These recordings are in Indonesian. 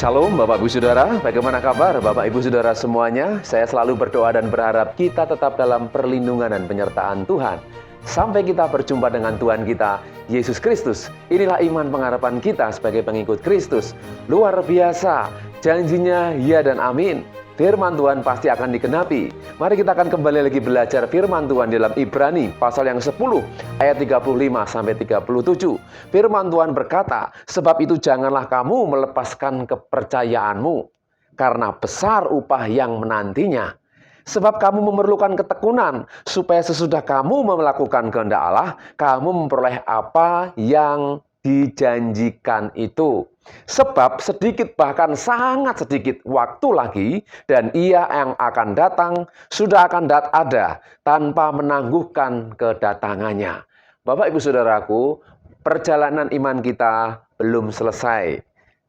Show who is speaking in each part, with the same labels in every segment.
Speaker 1: Shalom Bapak Ibu Saudara, bagaimana kabar Bapak Ibu Saudara semuanya? Saya selalu berdoa dan berharap kita tetap dalam perlindungan dan penyertaan Tuhan. Sampai kita berjumpa dengan Tuhan kita, Yesus Kristus. Inilah iman pengharapan kita sebagai pengikut Kristus. Luar biasa, janjinya ya dan amin. Firman Tuhan pasti akan digenapi. Mari kita akan kembali lagi belajar firman Tuhan dalam Ibrani pasal yang 10 ayat 35 sampai 37. Firman Tuhan berkata, "Sebab itu janganlah kamu melepaskan kepercayaanmu, karena besar upah yang menantinya. Sebab kamu memerlukan ketekunan, supaya sesudah kamu melakukan kehendak Allah, kamu memperoleh apa yang dijanjikan itu. Sebab sedikit, bahkan sangat sedikit waktu lagi, dan ia yang akan datang sudah akan ada tanpa menangguhkan kedatangannya." Bapak Ibu Saudaraku, perjalanan iman kita belum selesai.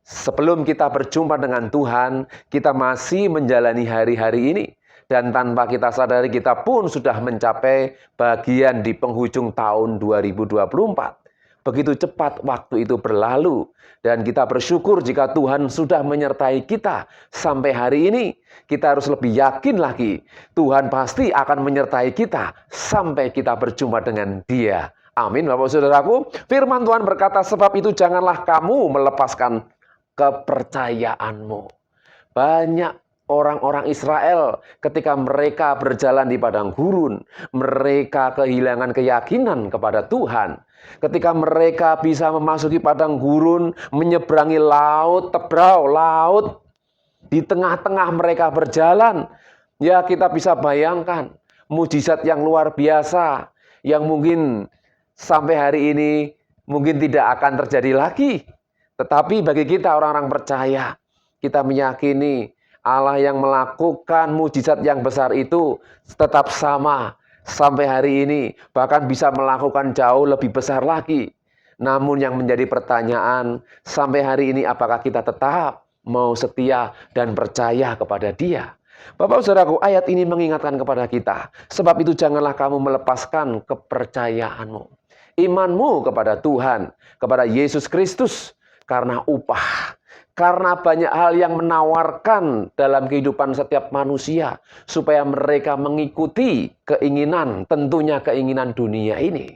Speaker 1: Sebelum kita berjumpa dengan Tuhan, kita masih menjalani hari-hari ini. Dan tanpa kita sadari, kita pun sudah mencapai bagian di penghujung tahun 2024. Begitu cepat waktu itu berlalu. Dan kita bersyukur jika Tuhan sudah menyertai kita sampai hari ini. Kita harus lebih yakin lagi. Tuhan pasti akan menyertai kita sampai kita berjumpa dengan Dia. Amin, Bapak Saudaraku. Firman Tuhan berkata, "Sebab itu janganlah kamu melepaskan kepercayaanmu." Banyak orang-orang Israel ketika mereka berjalan di padang gurun, mereka kehilangan keyakinan kepada Tuhan. Ketika mereka bisa memasuki padang gurun, menyeberangi laut, tebrau laut, di tengah-tengah mereka berjalan, ya kita bisa bayangkan mujizat yang luar biasa, yang mungkin sampai hari ini mungkin tidak akan terjadi lagi. Tetapi bagi kita orang-orang percaya, kita meyakini Allah yang melakukan mujizat yang besar itu tetap sama sampai hari ini, bahkan bisa melakukan jauh lebih besar lagi. Namun yang menjadi pertanyaan, sampai hari ini apakah kita tetap mau setia dan percaya kepada Dia? Bapak Saudaraku, ayat ini mengingatkan kepada kita, sebab itu janganlah kamu melepaskan kepercayaanmu, imanmu kepada Tuhan, kepada Yesus Kristus, karena upah. Karena banyak hal yang menawarkan dalam kehidupan setiap manusia, supaya mereka mengikuti keinginan, tentunya keinginan dunia ini.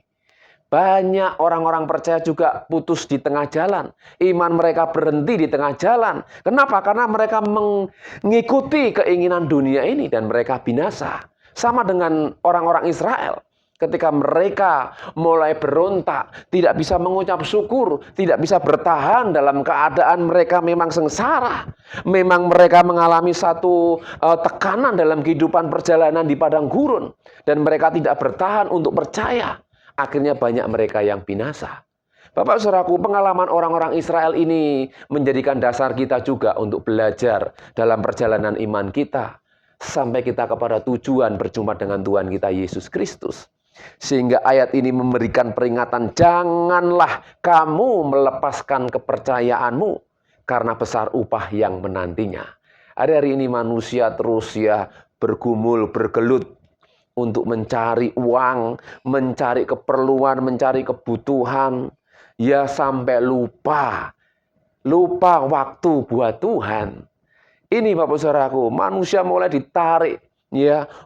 Speaker 1: Banyak orang-orang percaya juga putus di tengah jalan. Iman mereka berhenti di tengah jalan. Kenapa? Karena mereka mengikuti keinginan dunia ini dan mereka binasa. Sama dengan orang-orang Israel. Ketika mereka mulai berontak, tidak bisa mengucap syukur, tidak bisa bertahan dalam keadaan mereka memang sengsara. Memang mereka mengalami satu tekanan dalam kehidupan perjalanan di padang gurun. Dan mereka tidak bertahan untuk percaya. Akhirnya banyak mereka yang binasa. Bapak Saudaraku, pengalaman orang-orang Israel ini menjadikan dasar kita juga untuk belajar dalam perjalanan iman kita. Sampai kita kepada tujuan berjumpa dengan Tuhan kita Yesus Kristus. Sehingga ayat ini memberikan peringatan, janganlah kamu melepaskan kepercayaanmu, karena besar upah yang menantinya. Hari-hari ini manusia terus bergumul, bergelut untuk mencari uang, mencari keperluan, mencari kebutuhan. Ya sampai lupa waktu buat Tuhan. Ini Bapak Saudaraku, manusia mulai ditarik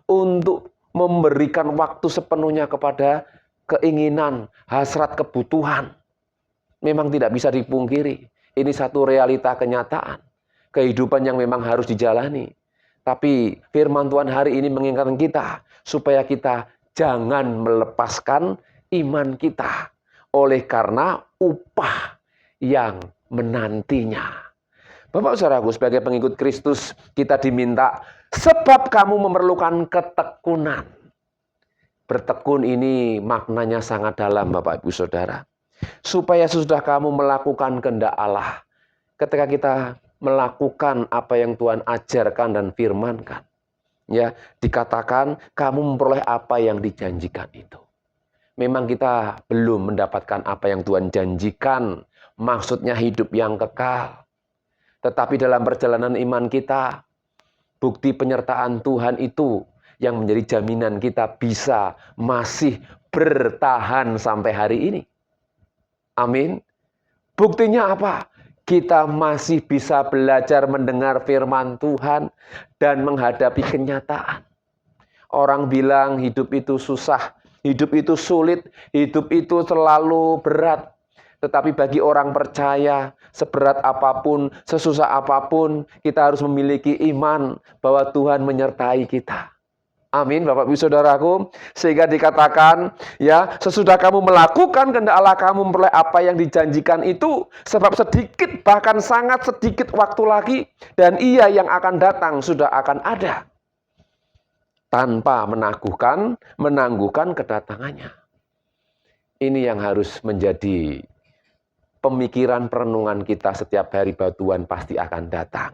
Speaker 1: untuk memberikan waktu sepenuhnya kepada keinginan, hasrat, kebutuhan. Memang tidak bisa dipungkiri. Ini satu realita kenyataan. Kehidupan yang memang harus dijalani. Tapi firman Tuhan hari ini mengingatkan kita, supaya kita jangan melepaskan iman kita. Oleh karena upah yang menantinya. Bapak Saudaraku, sebagai pengikut Kristus, kita diminta, sebab kamu memerlukan ketekunan. Bertekun ini maknanya sangat dalam Bapak Ibu Saudara. Supaya sudah kamu melakukan kehendak Allah. Ketika kita melakukan apa yang Tuhan ajarkan dan firmankan. Ya, dikatakan kamu memperoleh apa yang dijanjikan itu. Memang kita belum mendapatkan apa yang Tuhan janjikan. Maksudnya hidup yang kekal. Tetapi dalam perjalanan iman kita, bukti penyertaan Tuhan itu yang menjadi jaminan kita bisa masih bertahan sampai hari ini. Amin. Buktinya apa? kita masih bisa belajar mendengar firman Tuhan dan menghadapi kenyataan. Orang bilang hidup itu susah, hidup itu sulit, hidup itu terlalu berat. Tetapi bagi orang percaya, seberat apapun, sesusah apapun, kita harus memiliki iman bahwa Tuhan menyertai kita. Amin, Bapak Ibu Saudaraku. Sehingga dikatakan, ya, sesudah kamu melakukan kehendak Allah, kamu memperoleh apa yang dijanjikan itu, sebab sedikit, bahkan sangat sedikit waktu lagi, dan Ia yang akan datang sudah akan ada, tanpa menangguhkan kedatangannya. Ini yang harus menjadi pemikiran perenungan kita setiap hari, bahwa Tuhan pasti akan datang.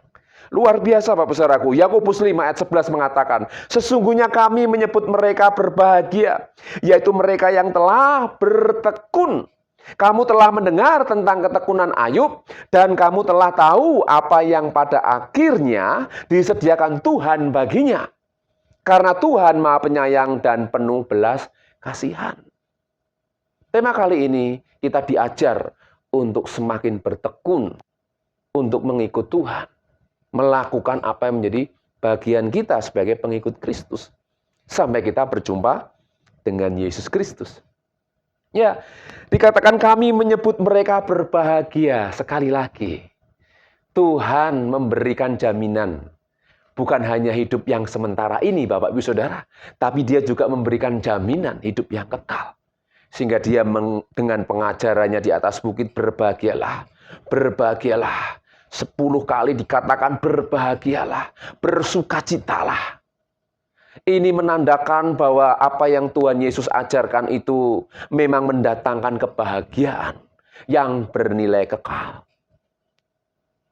Speaker 1: Luar biasa Bapak Saudaraku. Yakobus 5 ayat 11 mengatakan, sesungguhnya kami menyebut mereka berbahagia, yaitu mereka yang telah bertekun. Kamu telah mendengar tentang ketekunan Ayub, dan kamu telah tahu apa yang pada akhirnya disediakan Tuhan baginya. Karena Tuhan Maha Penyayang dan penuh belas kasihan. Tema kali ini kita diajar untuk semakin bertekun, untuk mengikut Tuhan. Melakukan apa yang menjadi bagian kita sebagai pengikut Kristus. Sampai kita berjumpa dengan Yesus Kristus. Ya, dikatakan kami menyebut mereka berbahagia. Sekali lagi, Tuhan memberikan jaminan. Bukan hanya hidup yang sementara ini, Bapak Ibu Saudara. Tapi Dia juga memberikan jaminan hidup yang kekal. Sehingga Dia dengan pengajarannya di atas bukit, berbahagialah, berbahagialah. 10 kali dikatakan berbahagialah, bersukacitalah. Ini menandakan bahwa apa yang Tuhan Yesus ajarkan itu memang mendatangkan kebahagiaan yang bernilai kekal.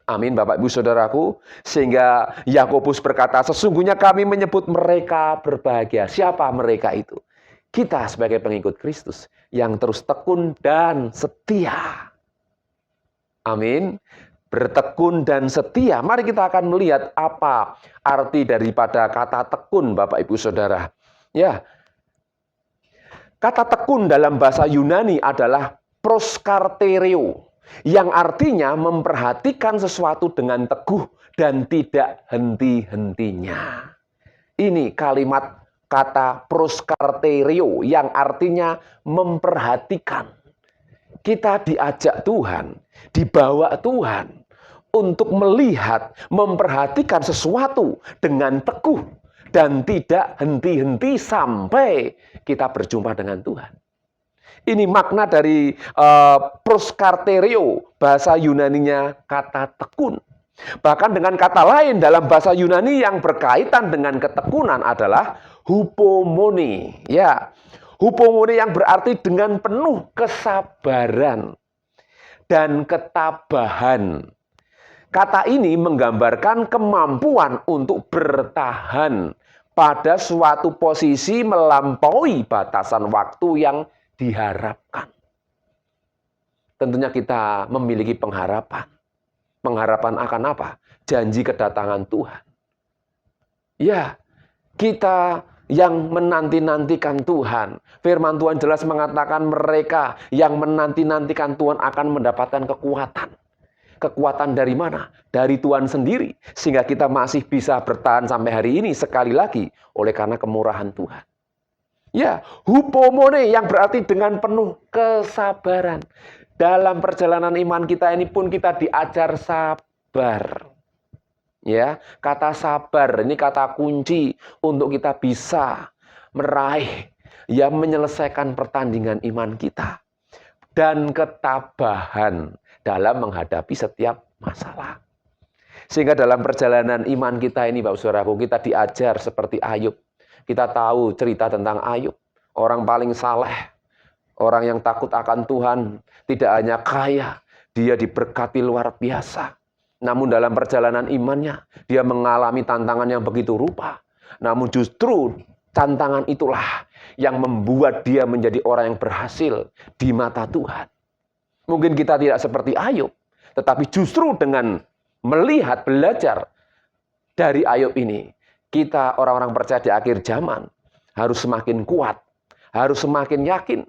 Speaker 1: Amin Bapak Ibu Saudaraku. Sehingga Yakobus berkata, sesungguhnya kami menyebut mereka berbahagia. Siapa mereka itu? Kita sebagai pengikut Kristus yang terus tekun dan setia. Amin. Bertekun dan setia. Mari kita akan melihat apa arti daripada kata tekun, Bapak Ibu Saudara. Ya. Kata tekun dalam bahasa Yunani adalah proskartereo, yang artinya memperhatikan sesuatu dengan teguh dan tidak henti-hentinya. Ini kalimat kata proskartereo yang artinya memperhatikan. Kita diajak Tuhan, dibawa Tuhan untuk melihat, memperhatikan sesuatu dengan teguh dan tidak henti-henti sampai kita berjumpa dengan Tuhan. Ini makna dari proskartereo, bahasa Yunaninya kata tekun. Bahkan dengan kata lain dalam bahasa Yunani yang berkaitan dengan ketekunan adalah hupomone. Ya, hupomone yang berarti dengan penuh kesabaran dan ketabahan. Kata ini menggambarkan kemampuan untuk bertahan pada suatu posisi melampaui batasan waktu yang diharapkan. Tentunya kita memiliki pengharapan. Pengharapan akan apa? Janji kedatangan Tuhan. Ya, kita yang menanti-nantikan Tuhan. Firman Tuhan jelas mengatakan mereka yang menanti-nantikan Tuhan akan mendapatkan kekuatan. Kekuatan dari mana? Dari Tuhan sendiri. Sehingga kita masih bisa bertahan sampai hari ini sekali lagi oleh karena kemurahan Tuhan. Ya, hupomone yang berarti dengan penuh kesabaran. Dalam perjalanan iman kita ini pun kita diajar sabar. Ya, kata sabar ini kata kunci untuk kita bisa meraih, ya, menyelesaikan pertandingan iman kita. Dan ketabahan dalam menghadapi setiap masalah. Sehingga dalam perjalanan iman kita ini, Bapak Saudaraku, kita diajar seperti Ayub. Kita tahu cerita tentang Ayub, orang paling saleh. Orang yang takut akan Tuhan, tidak hanya kaya, dia diberkati luar biasa. Namun dalam perjalanan imannya, dia mengalami tantangan yang begitu rupa. Namun justru tantangan itulah yang membuat dia menjadi orang yang berhasil di mata Tuhan. Mungkin kita tidak seperti Ayub, tetapi justru dengan melihat, belajar dari Ayub ini, kita orang-orang percaya di akhir zaman harus semakin kuat, harus semakin yakin,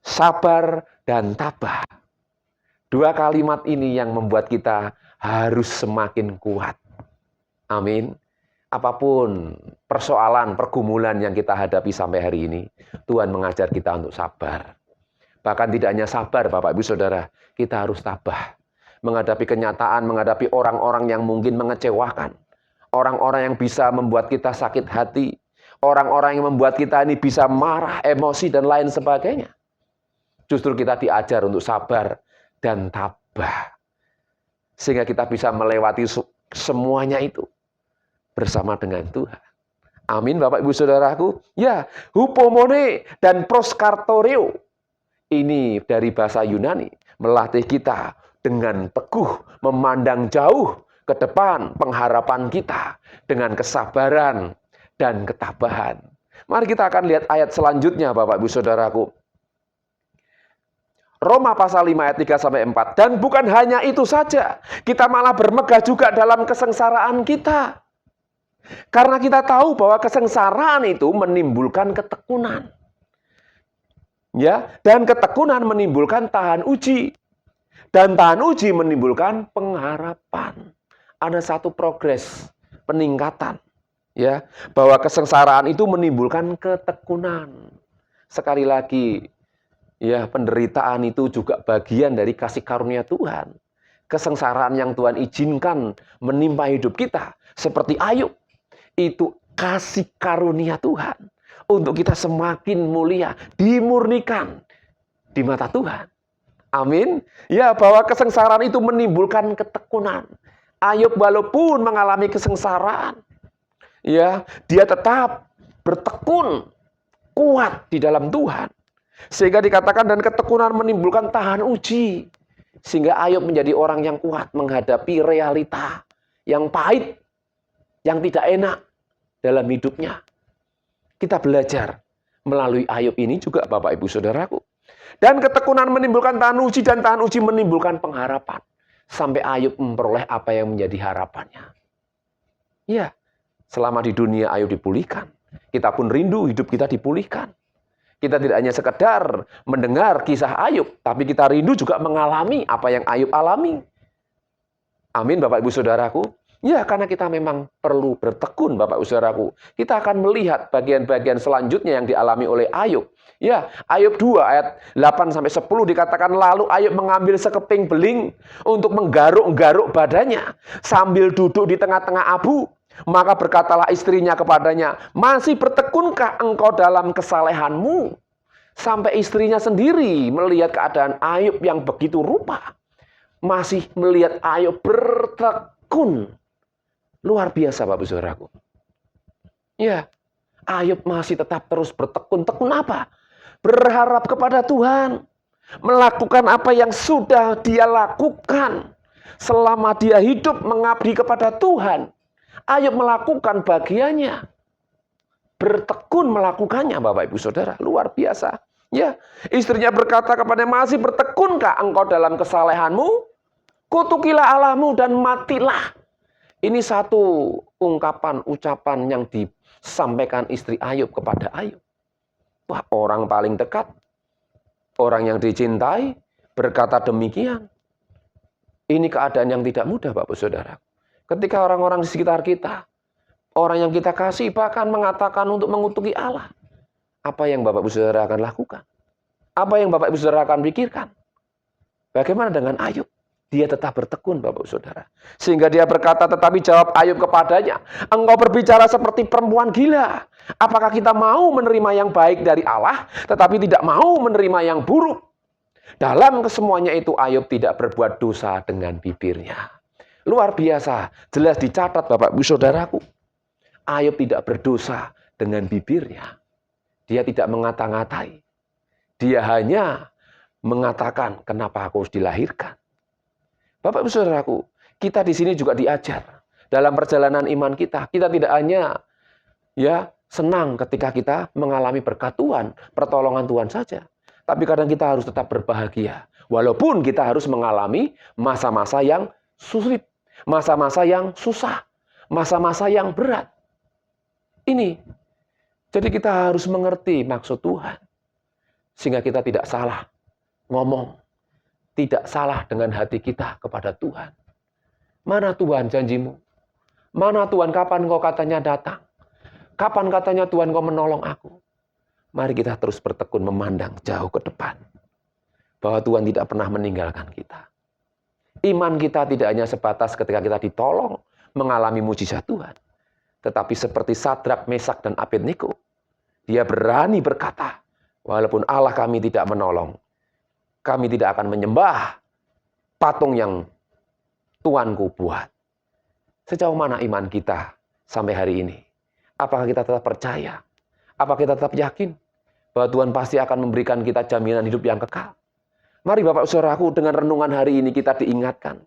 Speaker 1: sabar dan tabah. Dua kalimat ini yang membuat kita harus semakin kuat. Amin. Apapun persoalan, pergumulan yang kita hadapi sampai hari ini, Tuhan mengajar kita untuk sabar. Bahkan tidak hanya sabar, Bapak Ibu Saudara, kita harus tabah. Menghadapi kenyataan, menghadapi orang-orang yang mungkin mengecewakan. Orang-orang yang bisa membuat kita sakit hati. Orang-orang yang membuat kita ini bisa marah, emosi, dan lain sebagainya. Justru kita diajar untuk sabar dan tabah. Sehingga kita bisa melewati semuanya itu bersama dengan Tuhan. Amin, Bapak Ibu Saudaraku. Ya, hupomone dan proskartoreo. Ini dari bahasa Yunani. Melatih kita dengan teguh, memandang jauh ke depan pengharapan kita. Dengan kesabaran dan ketabahan. Mari kita akan lihat ayat selanjutnya, Bapak Ibu Saudaraku. Roma pasal 5 ayat 3-4. Dan bukan hanya itu saja. Kita malah bermegah juga dalam kesengsaraan kita. Karena kita tahu bahwa kesengsaraan itu menimbulkan ketekunan. Ya, dan ketekunan menimbulkan tahan uji. Dan tahan uji menimbulkan pengharapan. Ada satu progres, peningkatan. Ya, bahwa kesengsaraan itu menimbulkan ketekunan. Sekali lagi, ya, penderitaan itu juga bagian dari kasih karunia Tuhan. Kesengsaraan yang Tuhan izinkan menimpa hidup kita, seperti Ayub, itu kasih karunia Tuhan untuk kita semakin mulia, dimurnikan di mata Tuhan. Amin. Ya, bahwa kesengsaraan itu menimbulkan ketekunan. Ayub walaupun mengalami kesengsaraan, ya, dia tetap bertekun, kuat di dalam Tuhan. Sehingga dikatakan dan ketekunan menimbulkan tahan uji. Sehingga Ayub menjadi orang yang kuat menghadapi realita yang pahit, yang tidak enak dalam hidupnya. Kita belajar melalui Ayub ini juga, Bapak Ibu Saudaraku. Dan ketekunan menimbulkan tahan uji, dan tahan uji menimbulkan pengharapan. Sampai Ayub memperoleh apa yang menjadi harapannya. Ya, selama di dunia Ayub dipulihkan. Kita pun rindu hidup kita dipulihkan. Kita tidak hanya sekedar mendengar kisah Ayub, tapi kita rindu juga mengalami apa yang Ayub alami. Amin, Bapak Ibu Saudaraku. Ya, karena kita memang perlu bertekun, Bapak Ibu Saudaraku. Kita akan melihat bagian-bagian selanjutnya yang dialami oleh Ayub. Ya, Ayub 2 ayat 8-10 dikatakan, lalu Ayub mengambil sekeping beling untuk menggaruk-garuk badannya sambil duduk di tengah-tengah abu. Maka berkatalah istrinya kepadanya, masih bertekunkah engkau dalam kesalehanmu? Sampai istrinya sendiri melihat keadaan Ayub yang begitu rupa. Masih melihat Ayub bertekun. Luar biasa, Bapak Saudaraku. Ya, Ayub masih tetap terus bertekun. Tekun apa? Berharap kepada Tuhan. Melakukan apa yang sudah dia lakukan. Selama dia hidup mengabdi kepada Tuhan. Ayub melakukan bagiannya. Bertekun melakukannya, Bapak Ibu Saudara. Luar biasa. Ya, istrinya berkata kepada, masih bertekunkah engkau dalam kesalehanmu? Kutukilah Allahmu dan matilah. Ini satu ungkapan, ucapan yang disampaikan istri Ayub kepada Ayub. Wah, orang paling dekat, orang yang dicintai, berkata demikian. Ini keadaan yang tidak mudah, Bapak Saudara. Ketika orang-orang di sekitar kita, orang yang kita kasih bahkan mengatakan untuk mengutuki Allah. Apa yang Bapak Ibu Saudara akan lakukan? Apa yang Bapak Ibu Saudara akan pikirkan? Bagaimana dengan Ayub? Dia tetap bertekun, Bapak Ibu Saudara. Sehingga dia berkata, tetapi jawab Ayub kepadanya, engkau berbicara seperti perempuan gila. Apakah kita mau menerima yang baik dari Allah, tetapi tidak mau menerima yang buruk? Dalam kesemuanya itu Ayub tidak berbuat dosa dengan bibirnya. Luar biasa, jelas dicatat, Bapak Ibu Saudaraku. Ayub tidak berdosa dengan bibirnya. Dia tidak mengata-ngatai. Dia hanya mengatakan, kenapa aku harus dilahirkan? Bapak Ibu Saudaraku, kita di sini juga diajar dalam perjalanan iman kita. Kita tidak hanya senang ketika kita mengalami berkat Tuhan, pertolongan Tuhan saja. Tapi kadang kita harus tetap berbahagia. Walaupun kita harus mengalami masa-masa yang sulit, masa-masa yang susah, masa-masa yang berat. Ini. Jadi kita harus mengerti maksud Tuhan. Sehingga kita tidak salah ngomong. tidak salah dengan hati kita kepada Tuhan. Mana Tuhan janjimu? Mana Tuhan kapan Engkau katanya datang? Kapan katanya Tuhan Engkau menolong aku? Mari kita terus bertekun memandang jauh ke depan. Bahwa Tuhan tidak pernah meninggalkan kita. Iman kita tidak hanya sebatas ketika kita ditolong mengalami mujizat Tuhan. Tetapi seperti Sadrak, Mesak, dan Abednego, dia berani berkata, walaupun Allah kami tidak menolong, kami tidak akan menyembah patung yang Tuanku buat. Sejauh mana iman kita sampai hari ini? Apakah kita tetap percaya? Apakah kita tetap yakin bahwa Tuhan pasti akan memberikan kita jaminan hidup yang kekal? Mari Bapak Saudaraku, dengan renungan hari ini kita diingatkan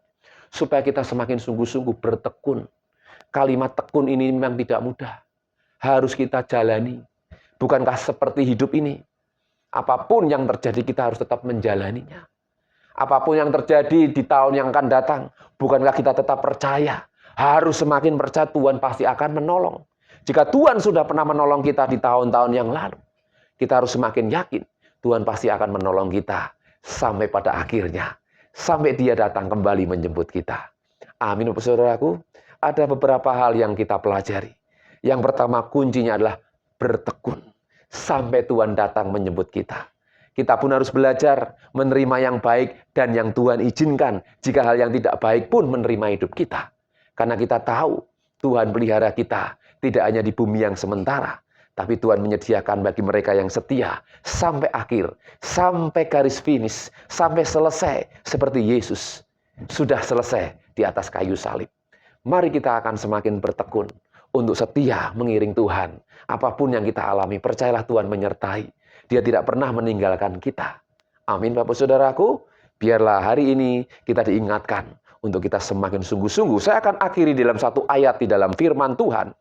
Speaker 1: supaya kita semakin sungguh-sungguh bertekun. Kalimat tekun ini memang tidak mudah. Harus kita jalani. Bukankah seperti hidup ini? Apapun yang terjadi kita harus tetap menjalaninya. Apapun yang terjadi di tahun yang akan datang, bukankah kita tetap percaya? Harus semakin percaya Tuhan pasti akan menolong. Jika Tuhan sudah pernah menolong kita di tahun-tahun yang lalu, kita harus semakin yakin Tuhan pasti akan menolong kita sampai pada akhirnya. Sampai Dia datang kembali menjemput kita. Amin, Bapak Saudaraku. Ada beberapa hal yang kita pelajari. Yang pertama, kuncinya adalah bertekun sampai Tuhan datang menjemput kita. Kita pun harus belajar menerima yang baik dan yang Tuhan izinkan jika hal yang tidak baik pun menerima hidup kita. Karena kita tahu Tuhan pelihara kita tidak hanya di bumi yang sementara, tapi Tuhan menyediakan bagi mereka yang setia sampai akhir, sampai garis finish, sampai selesai seperti Yesus sudah selesai di atas kayu salib. Mari kita akan semakin bertekun untuk setia mengiring Tuhan. Apapun yang kita alami, percayalah Tuhan menyertai. Dia tidak pernah meninggalkan kita. Amin, Bapak Saudaraku. Biarlah hari ini kita diingatkan untuk kita semakin sungguh-sungguh. Saya akan akhiri dalam satu ayat di dalam firman Tuhan.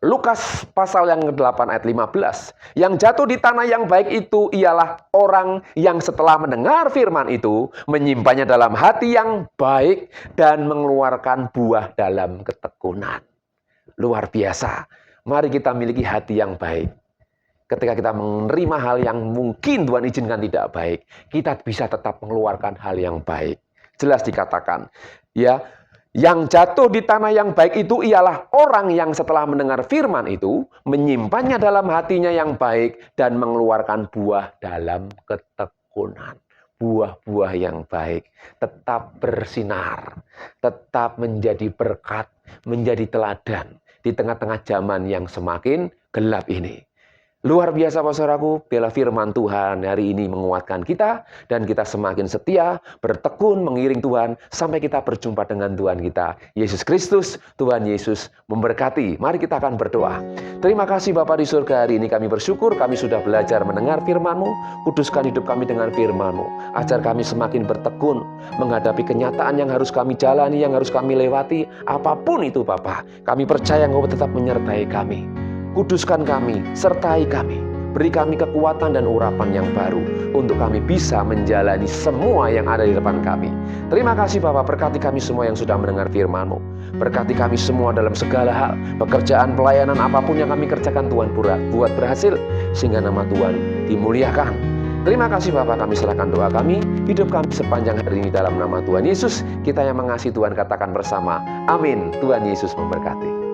Speaker 1: Lukas pasal yang ke-8 ayat 15. Yang jatuh di tanah yang baik itu ialah orang yang setelah mendengar firman itu menyimpannya dalam hati yang baik dan mengeluarkan buah dalam ketekunan. Luar biasa. Mari kita miliki hati yang baik. Ketika kita menerima hal yang mungkin Tuhan izinkan tidak baik, kita bisa tetap mengeluarkan hal yang baik. Jelas dikatakan, ya, yang jatuh di tanah yang baik itu ialah orang yang setelah mendengar firman itu menyimpannya dalam hatinya yang baik dan mengeluarkan buah dalam ketekunan. Buah-buah yang baik tetap bersinar, tetap menjadi berkat, menjadi teladan di tengah-tengah zaman yang semakin gelap ini. Luar biasa, Bapak Saudaraku, biarlah firman Tuhan hari ini menguatkan kita dan kita semakin setia, bertekun, mengiring Tuhan sampai kita berjumpa dengan Tuhan kita, Yesus Kristus. Tuhan Yesus memberkati. Mari kita akan berdoa. Terima kasih Bapa di surga, hari ini kami bersyukur kami sudah belajar mendengar firman-Mu. Kuduskan hidup kami dengan firman-Mu. Ajar kami semakin bertekun menghadapi kenyataan yang harus kami jalani, yang harus kami lewati. Apapun itu Bapa, kami percaya Engkau tetap menyertai kami. Kuduskan kami, sertai kami, beri kami kekuatan dan urapan yang baru untuk kami bisa menjalani semua yang ada di depan kami. Terima kasih Bapak, berkati kami semua yang sudah mendengar firman-Mu. Berkati kami semua dalam segala hal, pekerjaan, pelayanan, apapun yang kami kerjakan Tuhan buat berhasil, sehingga nama Tuhan dimuliakan. Terima kasih Bapak, kami serahkan doa kami, hidup kami sepanjang hari ini dalam nama Tuhan Yesus. Kita yang mengasihi Tuhan katakan bersama, amin. Tuhan Yesus memberkati.